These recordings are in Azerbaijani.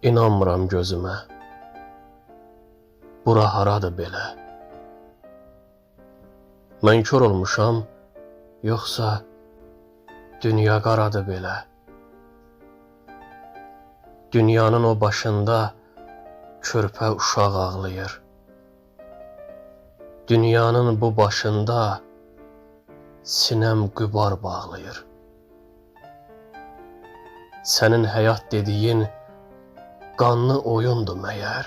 İnanmıram gözümə. Bura haradır belə? Mən kör olmuşam, yoxsa dünya qaradır belə? Dünyanın o başında körpə uşaq ağlayır. Dünyanın bu başında sinəm qübar bağlayır. Sənin həyat dediyin qanlı oyundur məyər?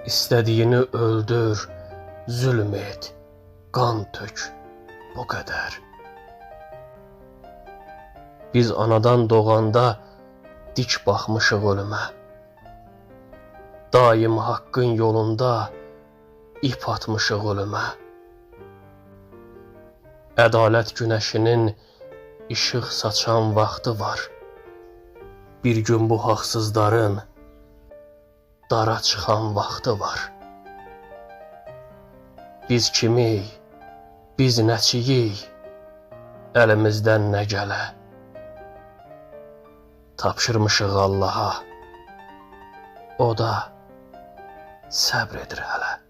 İstədiyini öldür, zülm et, qan tök, bu qədər. Biz anadan doğanda dik baxmışıq ölümə. Daim haqqın yolunda ip atmışıq ölümə. Ədalət günəşinin işıq saçan vaxtı var. Bir gün bu haqsızların dara çıxan vaxtı var. Biz kimik, biz nəçiyik, əlimizdən nə gələ? Tapşırmışıq Allaha, o da səbr edir hələ.